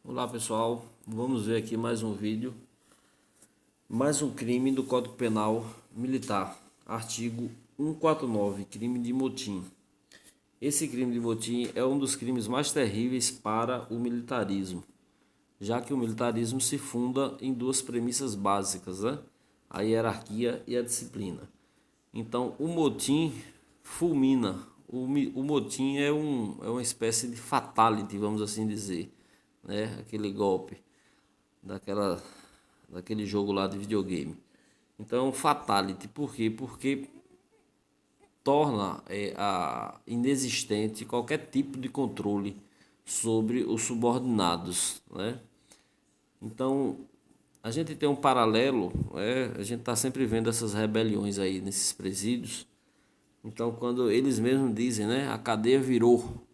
Olá pessoal, vamos ver aqui mais um vídeo, mais um crime do Código Penal Militar, artigo 149, crime de motim. Esse crime de motim é um dos crimes mais terríveis para o militarismo, já que o militarismo se funda em duas premissas básicas, né? A hierarquia e a disciplina. Então o motim fulmina, o motim é uma espécie de fatality, vamos assim dizer, né? Aquele golpe daquela, daquele jogo lá de videogame. Então, fatality, por quê? Porque torna inexistente qualquer tipo de controle sobre os subordinados, né? Então, a gente tem um paralelo, a gente está sempre vendo essas rebeliões aí nesses presídios. Então, quando eles mesmos dizem, né, a cadeia virou,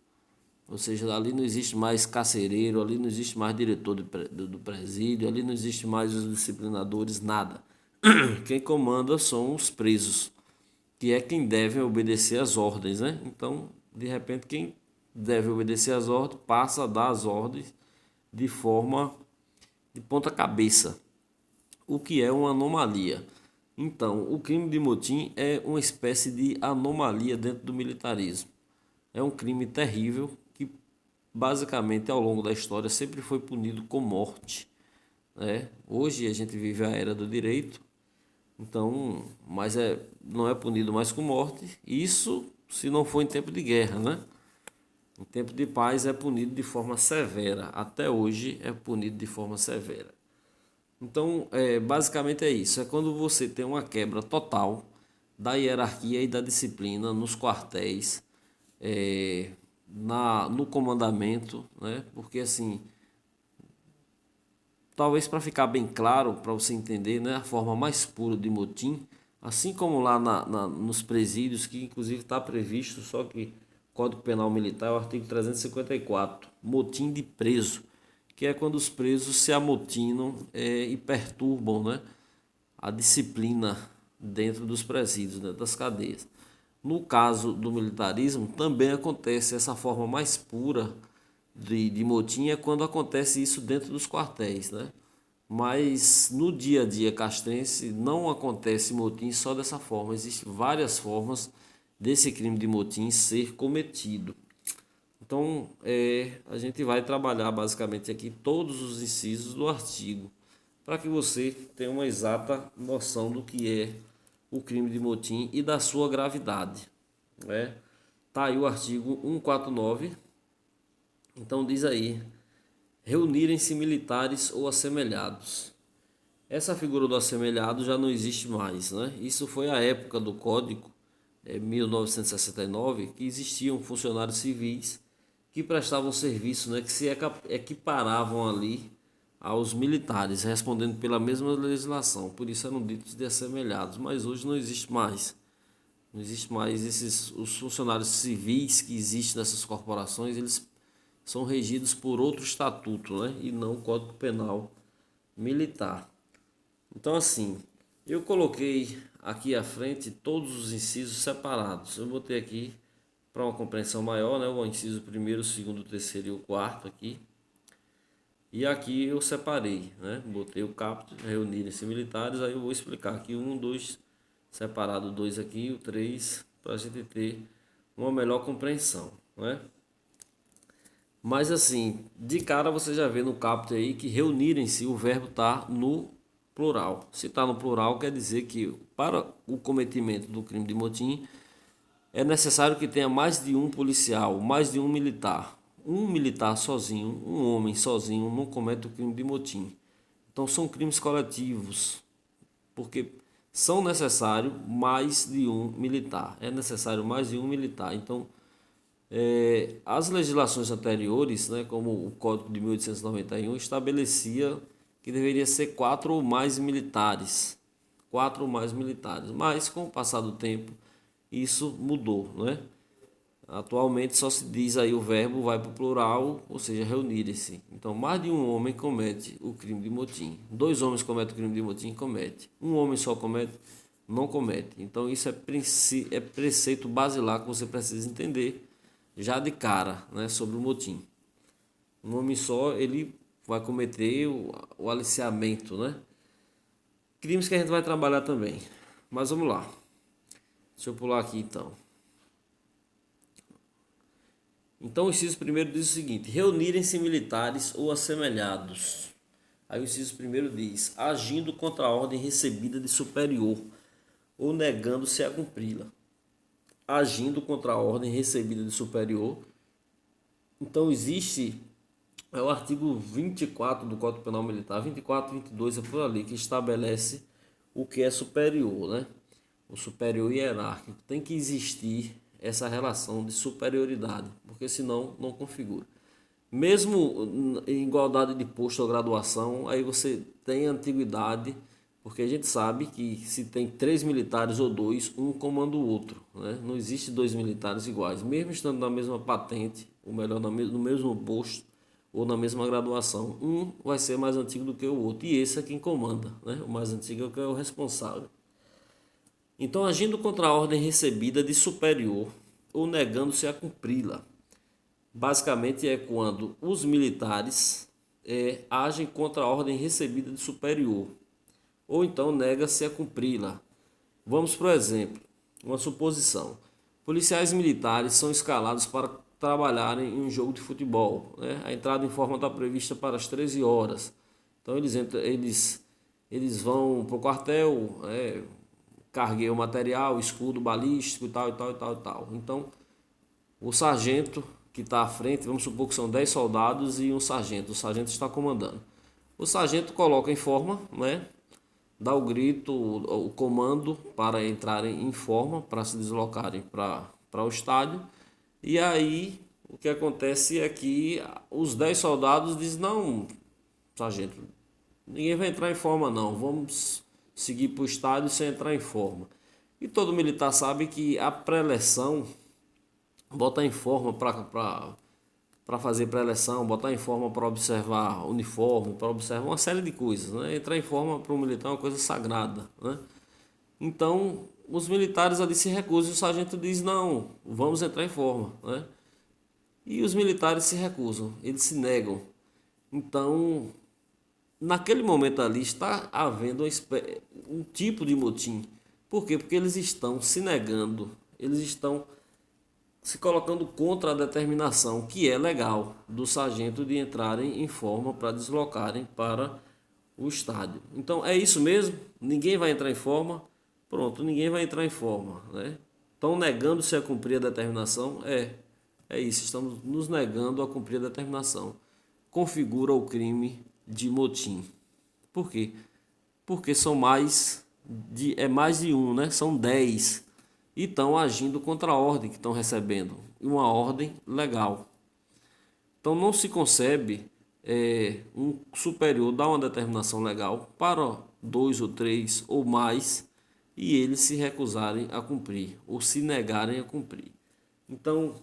ou seja, ali não existe mais carcereiro, ali não existe mais diretor do presídio, ali não existe mais os disciplinadores, nada. Quem comanda são os presos, que é quem deve obedecer às ordens, né? Então, de repente, quem deve obedecer às ordens passa a dar as ordens de forma de ponta cabeça, o que é uma anomalia. Então, o crime de motim é uma espécie de anomalia dentro do militarismo. É um crime terrível que, basicamente, ao longo da história, sempre foi punido com morte, né? Hoje a gente vive a era do direito, então, mas não é punido mais com morte. Isso se não for em tempo de guerra, né? Em tempo de paz é punido de forma severa. Até hoje é punido de forma severa. Então, basicamente é isso. É quando você tem uma quebra total da hierarquia e da disciplina nos quartéis, no comandamento, né? Porque assim, talvez para ficar bem claro, para você entender, né, a forma mais pura de motim, assim como lá nos presídios, que inclusive está previsto, só que Código Penal Militar, o artigo 354, motim de preso, que é quando os presos se amotinam e perturbam, né, a disciplina dentro dos presídios, dentro das cadeias. No caso do militarismo, também acontece essa forma mais pura de motim, é quando acontece isso dentro dos quartéis, né? Mas no dia a dia castrense não acontece motim só dessa forma. Existem várias formas desse crime de motim ser cometido. Então, a gente vai trabalhar basicamente aqui todos os incisos do artigo, para que você tenha uma exata noção do que é o crime de motim e da sua gravidade, né? Tá aí o artigo 149. Então diz aí: reunirem-se militares ou assemelhados. Essa figura do assemelhado já não existe mais, né? Isso foi a época do Código, 1969, que existiam funcionários civis que prestavam serviço, né, que se equiparavam ali aos militares, respondendo pela mesma legislação. Por isso eram ditos de assemelhados, mas hoje não existe mais. Não existe mais os funcionários civis que existem nessas corporações, eles são regidos por outro estatuto, né, e não o Código Penal Militar. Então, assim, eu coloquei aqui à frente todos os incisos separados. Eu botei aqui para uma compreensão maior, né? O inciso primeiro, o segundo, o terceiro e o quarto aqui. E aqui eu separei, né? Botei o caput, reunirem-se militares. Aí eu vou explicar aqui um, dois, separado dois aqui, o três, para a gente ter uma melhor compreensão, né? Mas assim, de cara você já vê no caput aí que reunirem-se, o verbo está no plural. Se está no plural, quer dizer que para o cometimento do crime de motim é necessário que tenha mais de um policial, mais de um militar. Um militar sozinho, um homem sozinho, não comete o crime de motim. Então são crimes coletivos, porque são necessários mais de um militar. É necessário mais de um militar. Então, as legislações anteriores, né, como o Código de 1891, estabelecia que deveria ser quatro ou mais militares. Quatro ou mais militares. Mas, com o passar do tempo, isso mudou, né? Atualmente só se diz aí o verbo vai para o plural, ou seja, reunirem-se. Então, mais de um homem comete o crime de motim. Dois homens cometem o crime de motim, comete. Um homem só comete, não comete. Então, isso é preceito basilar que você precisa entender já de cara, né, sobre o motim. Um homem só, ele vai cometer o aliciamento, né? Crimes que a gente vai trabalhar também. Mas vamos lá. Deixa eu pular aqui então. Então o inciso primeiro diz o seguinte: reunirem-se militares ou assemelhados. Aí o inciso primeiro diz: agindo contra a ordem recebida de superior ou negando-se a cumpri-la. Agindo contra a ordem recebida de superior. Então existe o artigo 24 do Código Penal Militar, 24 e 22 é por ali, que estabelece o que é superior, né? O superior hierárquico. Tem que existir essa relação de superioridade, porque senão não configura. Mesmo em igualdade de posto ou graduação, aí você tem antiguidade, porque a gente sabe que se tem 3 militares ou 2, um comanda o outro, né? Não existe 2 militares iguais, mesmo estando na mesma patente, ou melhor, no mesmo posto ou na mesma graduação. Um vai ser mais antigo do que o outro, e esse é quem comanda, né? O mais antigo é o que é o responsável. Então, agindo contra a ordem recebida de superior ou negando-se a cumpri-la. Basicamente é quando os militares agem contra a ordem recebida de superior, ou então nega-se a cumpri-la. Vamos por exemplo, uma suposição. Policiais militares são escalados para trabalharem em um jogo de futebol, né? A entrada em forma está prevista para as 13 horas. Então eles vão para o quartel, cargueiam material, escudo balístico e tal, e tal, e tal, e tal. Então, o sargento que está à frente, vamos supor que são 10 soldados e um sargento. O sargento está comandando. O sargento coloca em forma, né? Dá o grito, o comando para entrarem em forma, para se deslocarem para o estádio. E aí, o que acontece é que os 10 soldados dizem: não, sargento, ninguém vai entrar em forma não, vamos seguir para o estádio sem entrar em forma. E todo militar sabe que a pré-eleção, botar em forma para fazer pré-eleção, botar em forma para observar uniforme, para observar uma série de coisas, né? Entrar em forma para um militar é uma coisa sagrada, né? Então, os militares ali se recusam e o sargento diz: não, vamos entrar em forma, né? E os militares se recusam, eles se negam. Então, naquele momento ali está havendo um tipo de motim. Por quê? Porque eles estão se negando, eles estão se colocando contra a determinação, que é legal, do sargento de entrarem em forma para deslocarem para o estádio. Então é isso mesmo? Ninguém vai entrar em forma? Pronto, ninguém vai entrar em forma, né? Estão negando-se a cumprir a determinação? É isso, estamos nos negando a cumprir a determinação. Configura o crime de motim. Por quê? Porque são mais de um, né? São 10 e estão agindo contra a ordem que estão recebendo, uma ordem legal. Então não se concebe um superior dar uma determinação legal para 2 ou 3 ou mais e eles se recusarem a cumprir ou se negarem a cumprir. Então,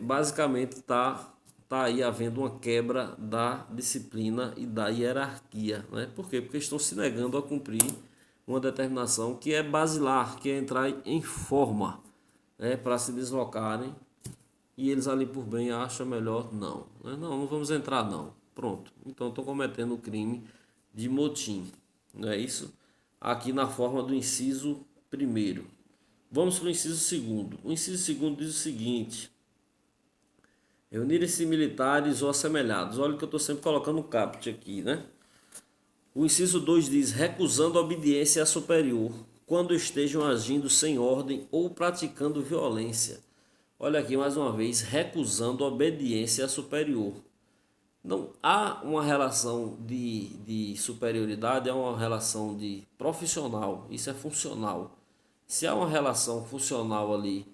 basicamente tá aí havendo uma quebra da disciplina e da hierarquia, né? Por quê? Porque estão se negando a cumprir uma determinação que é basilar, que é entrar em forma, né? Para se deslocarem e eles ali por bem acham melhor não, né? Não vamos entrar não. Pronto. Então estão cometendo o crime de motim, não é isso? Aqui na forma do inciso primeiro. Vamos para o inciso segundo. O inciso segundo diz o seguinte: reunirem-se militares ou assemelhados. Olha que eu estou sempre colocando o caput aqui, né? O inciso 2 diz: recusando obediência a superior, quando estejam agindo sem ordem ou praticando violência. Olha aqui mais uma vez: recusando obediência a superior. Não há uma relação de superioridade, é uma relação de profissional, isso é funcional. Se há uma relação funcional ali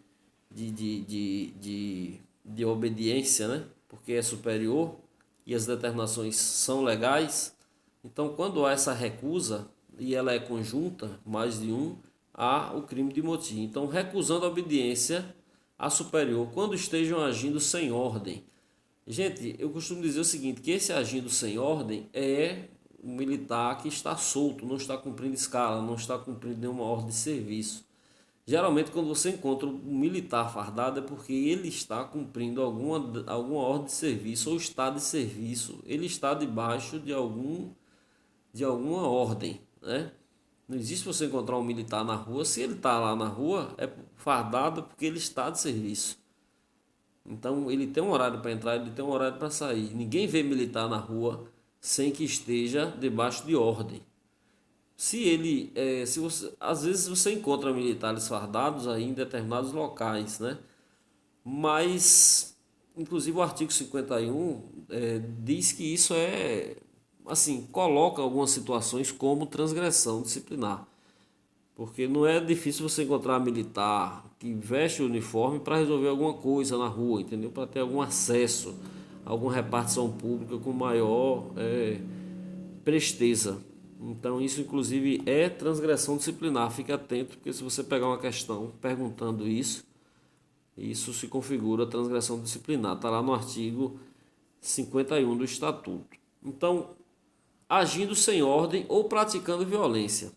de, de, de, de, de obediência, né? Porque é superior e as determinações são legais, então quando há essa recusa e ela é conjunta, mais de um, há o crime de motim. Então, recusando a obediência a superior quando estejam agindo sem ordem. Gente, eu costumo dizer o seguinte, que esse agindo sem ordem é um militar que está solto, não está cumprindo escala, não está cumprindo nenhuma ordem de serviço. Geralmente, quando você encontra um militar fardado, é porque ele está cumprindo alguma ordem de serviço ou está de serviço. Ele está debaixo de alguma ordem, né? Não existe você encontrar um militar na rua. Se ele está lá na rua, é fardado porque ele está de serviço. Então, ele tem um horário para entrar, ele tem um horário para sair. Ninguém vê militar na rua sem que esteja debaixo de ordem. Se ele, se você, às vezes você encontra militares fardados aí em determinados locais, né? Mas, inclusive o artigo 51 diz que isso assim, coloca algumas situações como transgressão disciplinar. Porque não é difícil você encontrar militar que veste o uniforme para resolver alguma coisa na rua, entendeu? Para ter algum acesso a alguma repartição pública com maior presteza. Então isso inclusive é transgressão disciplinar. Fique atento, porque se você pegar uma questão perguntando isso se configura transgressão disciplinar. Está lá no artigo 51 do Estatuto. Então, agindo sem ordem ou praticando violência.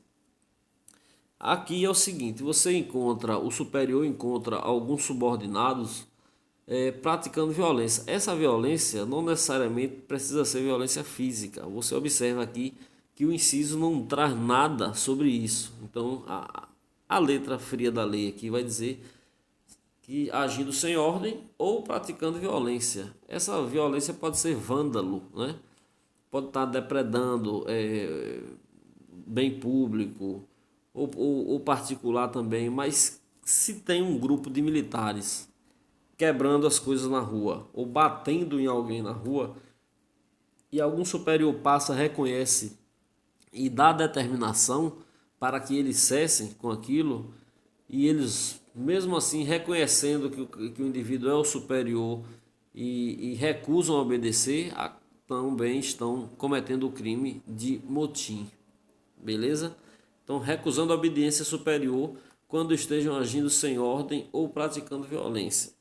Aqui é o seguinte, o superior encontra alguns subordinados praticando violência. Essa violência não necessariamente precisa ser violência física. Você observa aqui que o inciso não traz nada sobre isso. Então, a letra fria da lei aqui vai dizer que agindo sem ordem ou praticando violência. Essa violência pode ser vândalo, né? Pode estar depredando bem público ou particular também, mas se tem um grupo de militares quebrando as coisas na rua ou batendo em alguém na rua e algum superior passa, reconhece e dá determinação para que eles cessem com aquilo, e eles, mesmo assim, reconhecendo que o indivíduo é o superior e recusam obedecer, também estão cometendo o crime de motim. Beleza? Então, recusando a obediência superior quando estejam agindo sem ordem ou praticando violência.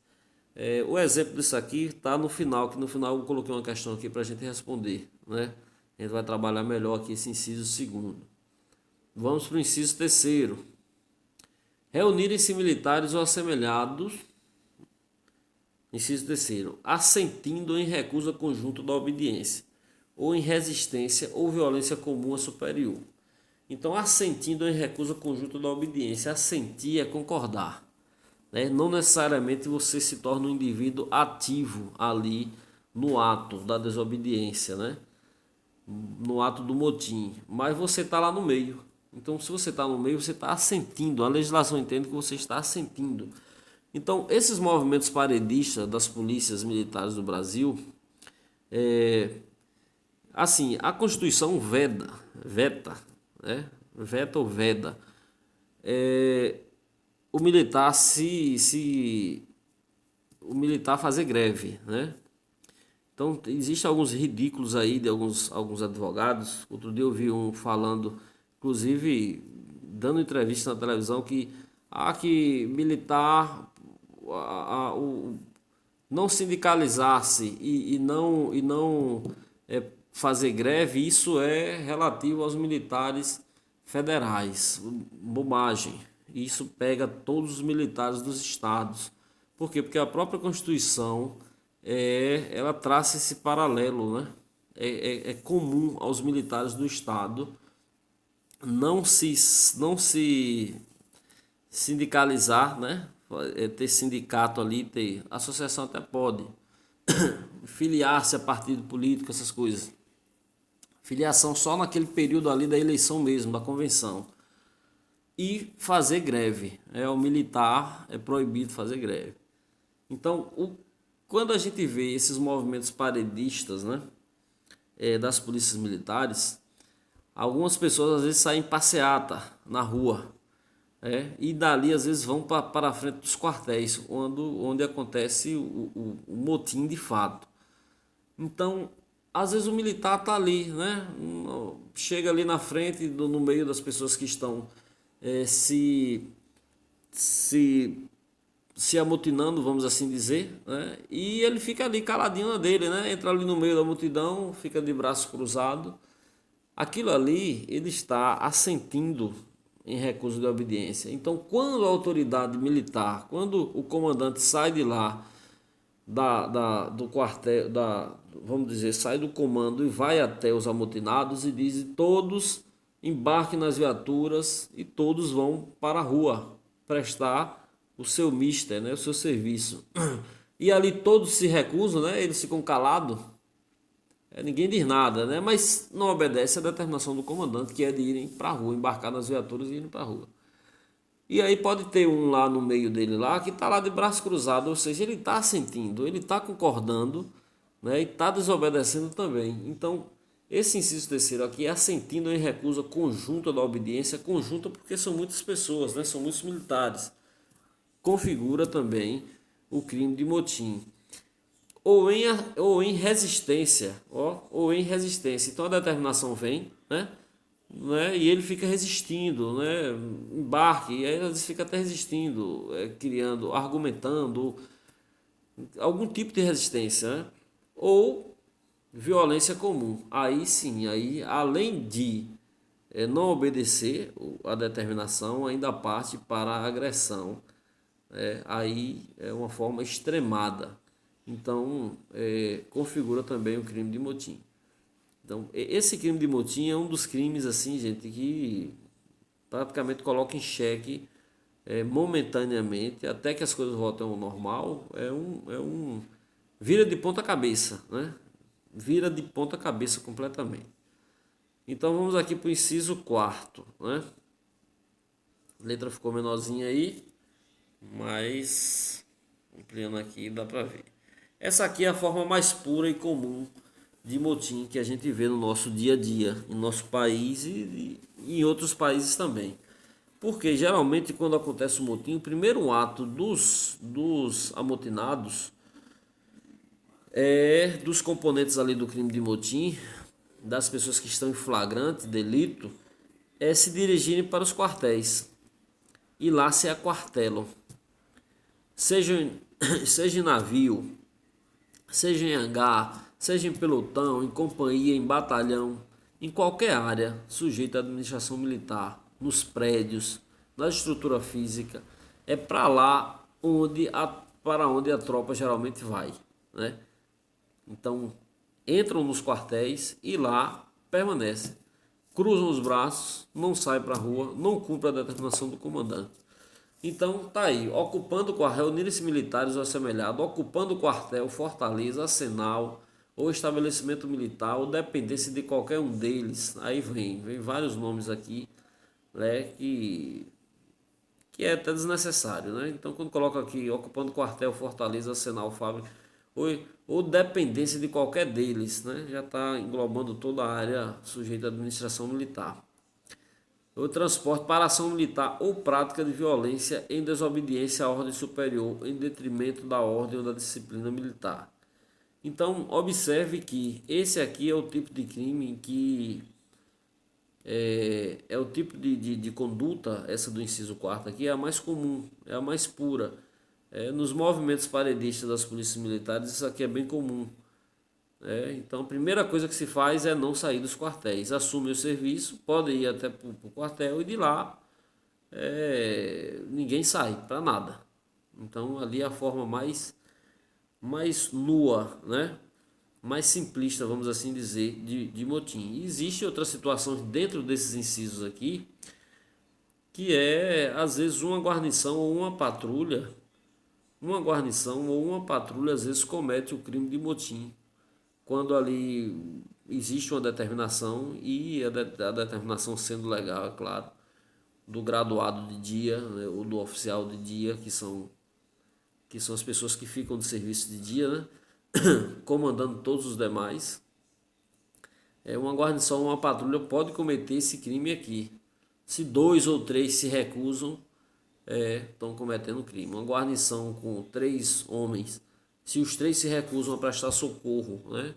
O exemplo disso aqui está no final, que no final eu coloquei uma questão aqui para a gente responder, né? A gente vai trabalhar melhor aqui esse inciso segundo. Vamos para o inciso terceiro. Reunirem-se militares ou assemelhados, inciso terceiro, assentindo em recusa conjunto da obediência, ou em resistência ou violência comum a superior. Então, assentindo em recusa conjunta da obediência. Assentir é concordar, né? Não necessariamente você se torna um indivíduo ativo ali no ato da desobediência, né? No ato do motim, mas você está lá no meio. Então, se você está no meio, você está assentindo. A legislação entende que você está assentindo. Então, esses movimentos paredistas das polícias militares do Brasil, assim, a Constituição veta, né? Veta ou veda, o militar o militar fazer greve, né? Então, existem alguns ridículos aí de alguns advogados. Outro dia eu vi um falando, inclusive dando entrevista na televisão, que militar não sindicalizar-se e não fazer greve, isso é relativo aos militares federais. Bobagem. Isso pega todos os militares dos estados. Por quê? Porque a própria Constituição ela traça esse paralelo, né? É comum aos militares do estado não se sindicalizar, né? Ter sindicato ali, ter associação até pode, filiar-se a partido político, essas coisas. Filiação só naquele período ali da eleição mesmo, da convenção. E fazer greve. O militar é proibido fazer greve. Então, quando a gente vê esses movimentos paredistas, né, das polícias militares, algumas pessoas às vezes saem em passeata na rua, e dali às vezes vão para a frente dos quartéis, onde acontece o motim de fato. Então, às vezes o militar está ali, né, chega ali na frente, no meio das pessoas que estão se amotinando, vamos assim dizer, né? E ele fica ali caladinho na dele, né? Entra ali no meio da multidão, fica de braço cruzado. Aquilo ali, ele está assentindo em recusa de obediência. Então, quando a autoridade militar, quando o comandante sai de lá, do quartel, vamos dizer, sai do comando e vai até os amotinados e diz: todos embarquem nas viaturas e todos vão para a rua prestar o seu mister, né, o seu serviço. E ali todos se recusam, né, eles ficam calados, ninguém diz nada, né, mas não obedece à determinação do comandante, que é de irem para a rua, embarcar nas viaturas e irem para a rua. E aí pode ter um lá no meio dele lá que está lá de braço cruzado, ou seja, ele está sentindo, ele está concordando, né, e está desobedecendo também. Então, esse inciso terceiro aqui é assentindo em recusa conjunta da obediência, conjunta porque são muitas pessoas, né, são muitos militares. Configura também o crime de motim. Ou em resistência, ou em resistência. Então a determinação vem, né, e ele fica resistindo, né, embarque, e aí às vezes fica até resistindo, criando, argumentando algum tipo de resistência, né? Ou violência comum. Aí sim, aí além de não obedecer a determinação, ainda parte para a agressão. Aí é uma forma extremada. Então, configura também o crime de motim. Então, esse crime de motim é um dos crimes, assim, gente, que praticamente coloca em xeque momentaneamente, até que as coisas voltem ao normal, vira de ponta cabeça, né? Vira de ponta cabeça completamente. Então, vamos aqui para o inciso quarto, né? A letra ficou menorzinha aí, mas ampliando aqui dá para ver. Essa aqui é a forma mais pura e comum de motim que a gente vê no nosso dia a dia, em nosso país e em outros países também. Porque geralmente quando acontece o motim, o primeiro ato dos amotinados dos componentes ali do crime de motim, das pessoas que estão em flagrante delito, é se dirigirem para os quartéis e lá se aquartelam. Seja, seja em navio, seja em hangar, seja em pelotão, em companhia, em batalhão, em qualquer área sujeita à administração militar, nos prédios, na estrutura física, é para lá para onde a tropa geralmente vai, né? Então, entram nos quartéis e lá permanecem. Cruzam os braços, não saem para a rua, não cumprem a determinação do comandante. Então, tá aí, ocupando o quartel, reunirem-se militares ou assemelhado, ocupando o quartel, fortaleza, arsenal ou estabelecimento militar ou dependência de qualquer um deles. Aí vem vários nomes aqui, né, que é até desnecessário, né? Então, quando coloca aqui, ocupando quartel, fortaleza, arsenal, fábrica, ou dependência de qualquer deles, né? Já está englobando toda a área sujeita à administração militar. O transporte para ação militar ou prática de violência em desobediência à ordem superior, em detrimento da ordem ou da disciplina militar. Então, observe que esse aqui é o tipo de crime em que é o tipo de conduta, essa do inciso 4 aqui, é a mais comum, é a mais pura. Nos movimentos paredistas das polícias militares, isso aqui é bem comum. Então, a primeira coisa que se faz é não sair dos quartéis. Assume o serviço, pode ir até para o quartel e de lá ninguém sai para nada. Então, ali é a forma mais nua, né? Mais simplista, vamos assim dizer, de motim. E existe outras situações dentro desses incisos aqui, que às vezes, uma guarnição ou uma patrulha às vezes comete o crime de motim, quando ali existe uma determinação e a determinação sendo legal, é claro, do graduado de dia, né, ou do oficial de dia, que são as pessoas que ficam de serviço de dia, né, comandando todos os demais. Uma guarnição ou uma patrulha pode cometer esse crime aqui. Se 2 ou 3 se recusam, estão cometendo crime. Uma guarnição com 3 homens, se os 3 se recusam a prestar socorro, né?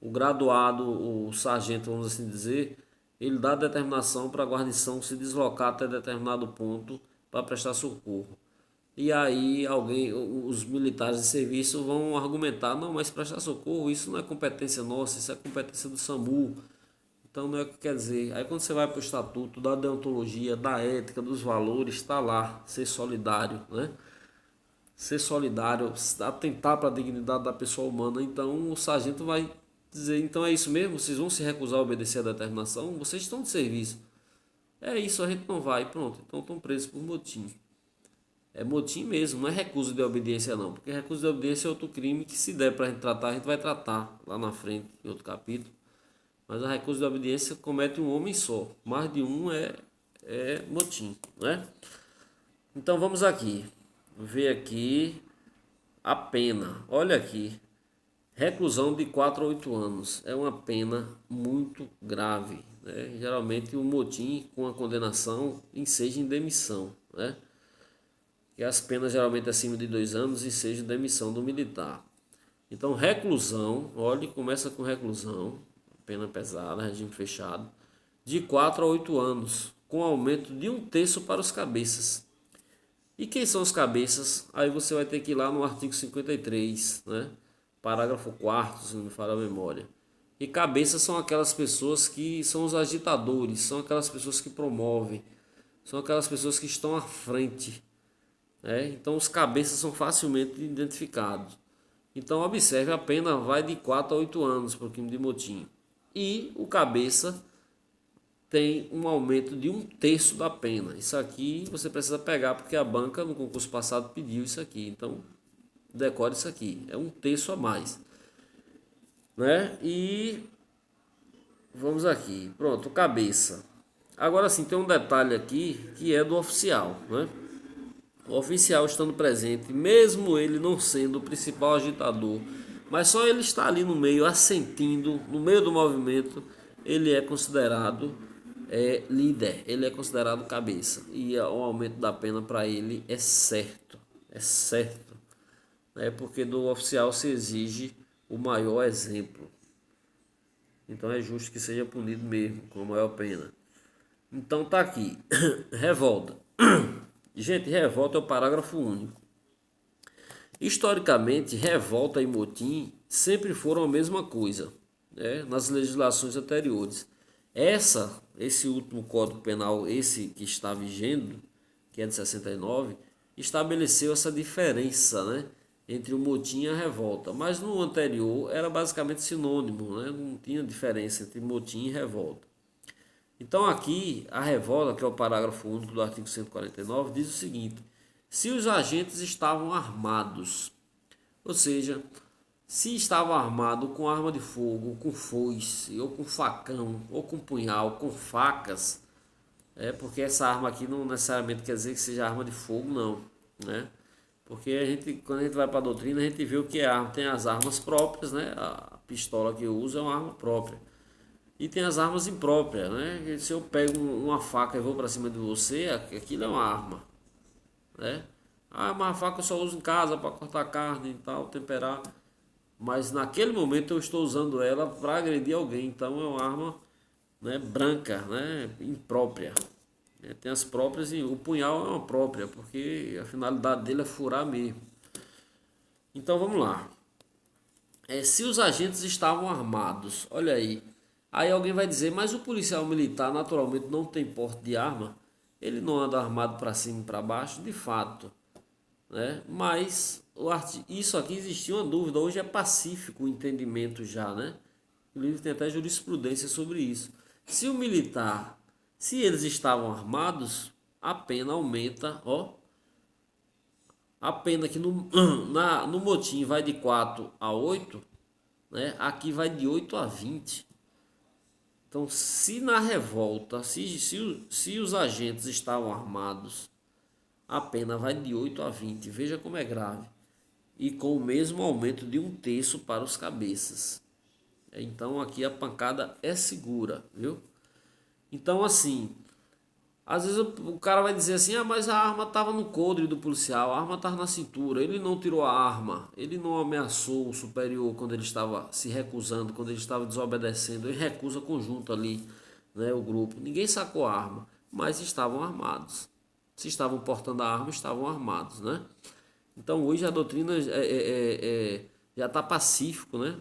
O graduado, o sargento, vamos assim dizer, ele dá determinação para a guarnição se deslocar até determinado ponto para prestar socorro. E aí os militares de serviço vão argumentar: não, mas prestar socorro, isso não é competência nossa, isso é competência do SAMU. Então não é o que quer dizer. Aí quando você vai para o estatuto da deontologia, da ética, dos valores, está lá, ser solidário, né? Ser solidário, atentar para a dignidade da pessoa humana. Então o sargento vai dizer, então é isso mesmo? Vocês vão se recusar a obedecer a determinação? Vocês estão de serviço. É isso, a gente não vai, pronto. Então estão presos por motim. É motim mesmo, não é recusa de obediência não. Porque recusa de obediência é outro crime que se der para a gente tratar, a gente vai tratar lá na frente, em outro capítulo. Mas a recusa de obediência comete um homem só. Mais de um é motim, né? Então vamos aqui. Ver aqui a pena. Olha aqui. Reclusão de 4 a 8 anos. É uma pena muito grave, né? Geralmente o motim com a condenação enseja em demissão, né? E as penas geralmente acima de 2 anos ensejam demissão do militar. Então reclusão, olha, começa com reclusão, pena pesada, regime fechado, de 4 a 8 anos, com aumento de 1/3 para os cabeças. E quem são os cabeças? Aí você vai ter que ir lá no artigo 53, né? Parágrafo 4º, se não me falha a memória. E cabeças são aquelas pessoas que são os agitadores, são aquelas pessoas que promovem, são aquelas pessoas que estão à frente, né? Então os cabeças são facilmente identificados. Então observe, a pena vai de 4 a 8 anos para o crime de motim. E o cabeça tem um aumento de 1/3 da pena. Isso aqui você precisa pegar porque a banca no concurso passado pediu isso aqui. Então decore isso aqui. É 1/3 a mais, né? E vamos aqui. Pronto, cabeça. Agora sim, tem um detalhe aqui que é do oficial, né? O oficial estando presente, mesmo ele não sendo o principal agitador, mas só ele está ali no meio, assentindo, no meio do movimento, ele é considerado líder, ele é considerado cabeça. E o aumento da pena para ele é certo, né? Porque do oficial se exige o maior exemplo. Então é justo que seja punido mesmo, com a maior pena. Então tá aqui, revolta. Gente, revolta é o parágrafo único. Historicamente, revolta e motim sempre foram a mesma coisa, né, nas legislações anteriores. Esse último Código Penal, esse que está vigendo, que é de 69, estabeleceu essa diferença, né, entre o motim e a revolta. Mas no anterior era basicamente sinônimo, né, não tinha diferença entre motim e revolta. Então aqui a revolta, que é o parágrafo único do artigo 149, diz o seguinte: se os agentes estavam armados, ou seja, se estavam armados com arma de fogo, com foice, ou com facão, ou com punhal, com facas, porque essa arma aqui não necessariamente quer dizer que seja arma de fogo, não, né? Porque quando a gente vai para a doutrina, a gente vê o que é arma. Tem as armas próprias, né? A pistola que eu uso é uma arma própria. E tem as armas impróprias, né? Se eu pego uma faca e vou para cima de você, aquilo é uma arma, né? Ah, mas a faca eu só uso em casa para cortar carne e tal, temperar. Mas naquele momento eu estou usando ela para agredir alguém, então é uma arma, né, branca, né, imprópria. Tem as próprias e o punhal é uma própria, porque a finalidade dele é furar mesmo. Então vamos lá. Se os agentes estavam armados, olha aí. Aí alguém vai dizer, mas o policial militar naturalmente não tem porte de arma, ele não anda armado para cima e para baixo, de fato, né? Mas isso aqui existia uma dúvida, hoje é pacífico o entendimento já, né? O livro tem até jurisprudência sobre isso. Se o militar, se eles estavam armados, a pena aumenta, ó. A pena que no motim vai de 4 a 8, né? Aqui vai de 8 a 20. Então, se na revolta, se os agentes estavam armados, a pena vai de 8 a 20. Veja como é grave. E com o mesmo aumento de 1/3 para os cabeças. Então, aqui a pancada é segura, viu? Então, assim, às vezes o cara vai dizer assim, ah, mas a arma estava no coldre do policial, a arma estava na cintura, ele não tirou a arma, ele não ameaçou o superior quando ele estava se recusando, quando ele estava desobedecendo, ele recusa conjunto ali, né, o grupo. Ninguém sacou a arma, mas estavam armados. Se estavam portando a arma, estavam armados, né? Então hoje a doutrina já está pacífico, né?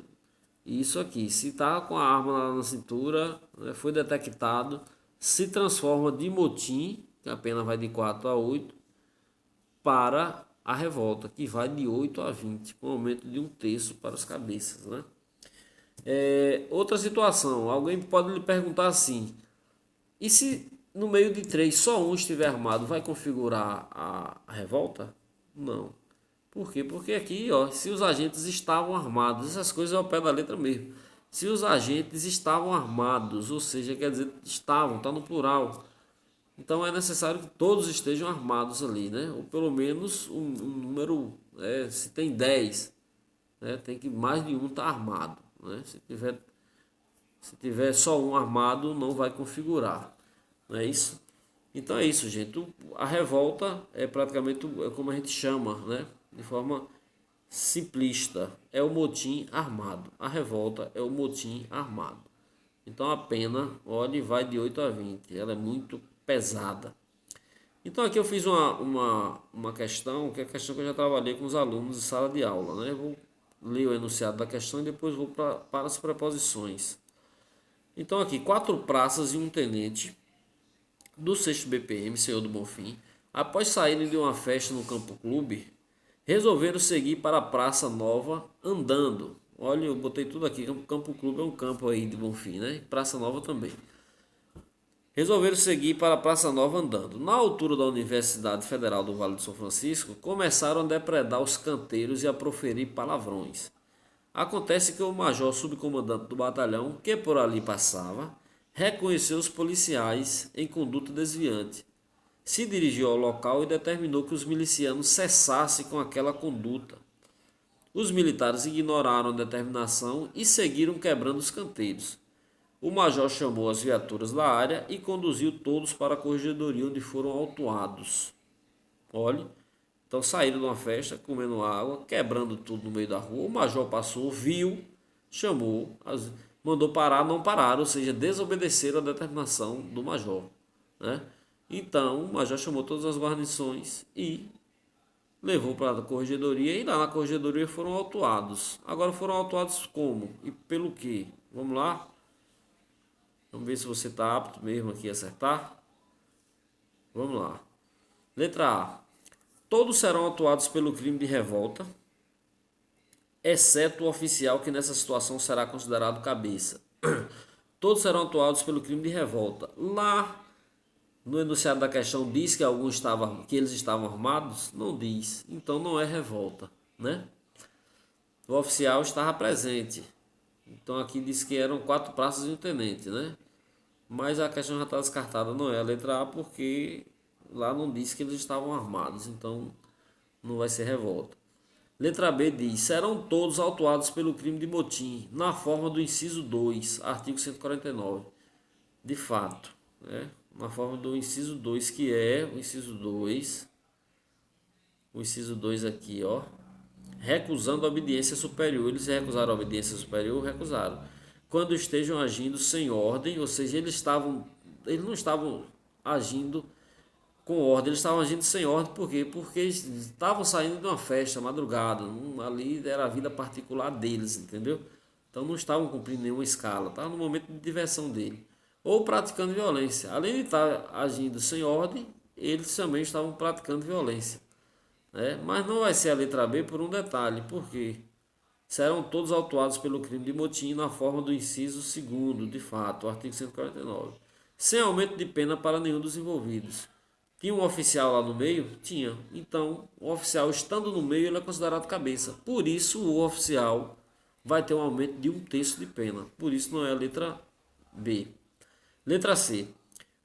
isso aqui. Se está com a arma lá na cintura, né, foi detectado, se transforma de motim, que a pena vai de 4 a 8, para a revolta, que vai de 8 a 20, com aumento de 1/3 para as cabeças, né? Outra situação, alguém pode lhe perguntar assim: e se no meio de três só um estiver armado, vai configurar a revolta? Não. Por quê? Porque aqui, ó, se os agentes estavam armados, essas coisas é ao pé da letra mesmo. Se os agentes estavam armados, ou seja, quer dizer, estavam, está no plural. Então é necessário que todos estejam armados ali, né? Ou pelo menos um número, se tem 10, né? Tem que mais de um estar armado, né? Se tiver só um armado, não vai configurar, não é isso? Então é isso, gente. A revolta é praticamente como a gente chama, né? De forma simplista, é o motim armado. A revolta é o motim armado. Então a pena, olha, vai de 8 a 20. Ela é muito pesada. Então aqui eu fiz uma questão, que é a questão que eu já trabalhei com os alunos em sala de aula, né? Eu vou ler o enunciado da questão e depois vou para as preposições. Então aqui, 4 praças e um tenente do 6º BPM, Senhor do Bonfim, após saírem de uma festa no Campo Clube, resolveram seguir para a Praça Nova andando. Olha, eu botei tudo aqui. Campo Clube é um campo aí de Bonfim, né? Praça Nova também. Resolveram seguir para a Praça Nova andando. Na altura da Universidade Federal do Vale do São Francisco, começaram a depredar os canteiros e a proferir palavrões. Acontece que o major subcomandante do batalhão, que por ali passava, reconheceu os policiais em conduta desviante. Se dirigiu ao local e determinou que os milicianos cessassem com aquela conduta. Os militares ignoraram a determinação e seguiram quebrando os canteiros. O major chamou as viaturas da área e conduziu todos para a corregedoria, onde foram autuados. Olhe, então saíram de uma festa, comendo água, quebrando tudo no meio da rua. O major passou, viu, chamou, mandou parar, não pararam, ou seja, desobedeceram a determinação do major, né? Então, o major chamou todas as guarnições e levou para a corregedoria, e lá na corregedoria foram autuados. Agora foram autuados como? E pelo quê? Vamos lá? Vamos ver se você está apto mesmo aqui a acertar. Vamos lá. Letra A. Todos serão autuados pelo crime de revolta, exceto o oficial, que nessa situação será considerado cabeça. Todos serão autuados pelo crime de revolta. Lá no enunciado da questão diz que que eles estavam armados? Não diz. Então não é revolta, né? O oficial estava presente. Então aqui diz que eram 4 praças e um tenente, né? Mas a questão já está descartada, não é a letra A, porque lá não diz que eles estavam armados, então não vai ser revolta. Letra B diz: serão todos autuados pelo crime de motim, na forma do inciso 2, artigo 149. De fato, né? Na forma do inciso 2, que é o inciso 2. O inciso 2 aqui, ó. Recusando a obediência superior. Eles recusaram a obediência superior? Recusaram. Quando estejam agindo sem ordem, ou seja, eles não estavam agindo com ordem, eles estavam agindo sem ordem. Por quê? Porque eles estavam saindo de uma festa, madrugada. Ali era a vida particular deles, entendeu? Então não estavam cumprindo nenhuma escala, estavam no momento de diversão dele. Ou praticando violência. Além de estar agindo sem ordem, eles também estavam praticando violência, né? Mas não vai ser a letra B por um detalhe. Por quê? Serão todos autuados pelo crime de motim na forma do inciso 2º, de fato, artigo 149. Sem aumento de pena para nenhum dos envolvidos. Tinha um oficial lá no meio? Tinha. Então, o oficial estando no meio, ele é considerado cabeça. Por isso, o oficial vai ter um aumento de 1/3 de pena. Por isso, não é a letra B. Letra C.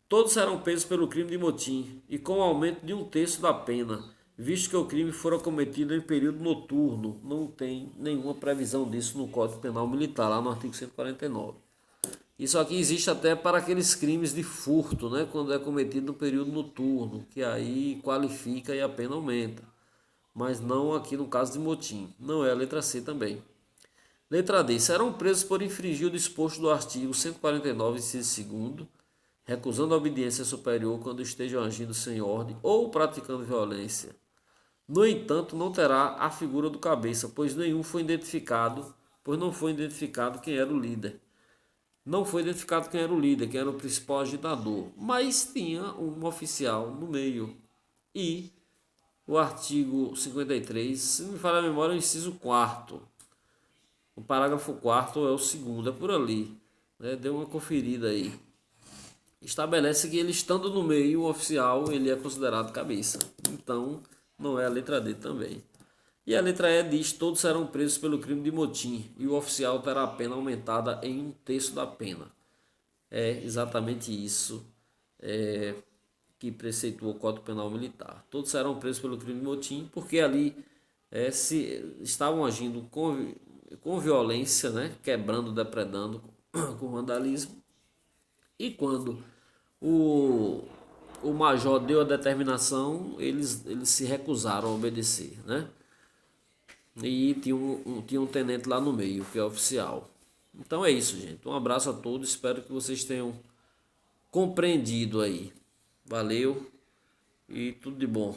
Todos serão presos pelo crime de motim e com aumento de 1/3 da pena, visto que o crime fora cometido em período noturno. Não tem nenhuma previsão disso no Código Penal Militar, lá no artigo 149. Isso aqui existe até para aqueles crimes de furto, né? Quando é cometido no período noturno, que aí qualifica e a pena aumenta. Mas não aqui no caso de motim. Não é a letra C também. Letra D. Serão presos por infringir o disposto do artigo 149, inciso 2º, recusando a obediência superior quando estejam agindo sem ordem ou praticando violência. No entanto, não terá a figura do cabeça, pois nenhum foi identificado pois não foi identificado quem era o líder. Não foi identificado quem era o líder, quem era o principal agitador, mas tinha um oficial no meio. E o artigo 53, se não me falha a memória, é o inciso 4º. O parágrafo 4º é o segundo, é por ali, né? Dê uma conferida aí. Estabelece que ele estando no meio, o oficial, ele é considerado cabeça. Então, não é a letra D também. E a letra E diz: todos serão presos pelo crime de motim e o oficial terá a pena aumentada em 1/3 da pena. É exatamente isso que preceitua o Código Penal Militar. Todos serão presos pelo crime de motim, porque ali se estavam agindo com violência, né? Quebrando, depredando, com vandalismo. E quando o, o major deu a determinação, eles se recusaram a obedecer, né? E tinha um tenente lá no meio, que é oficial. Então é isso, gente. Um abraço a todos. Espero que vocês tenham compreendido aí. Valeu e tudo de bom.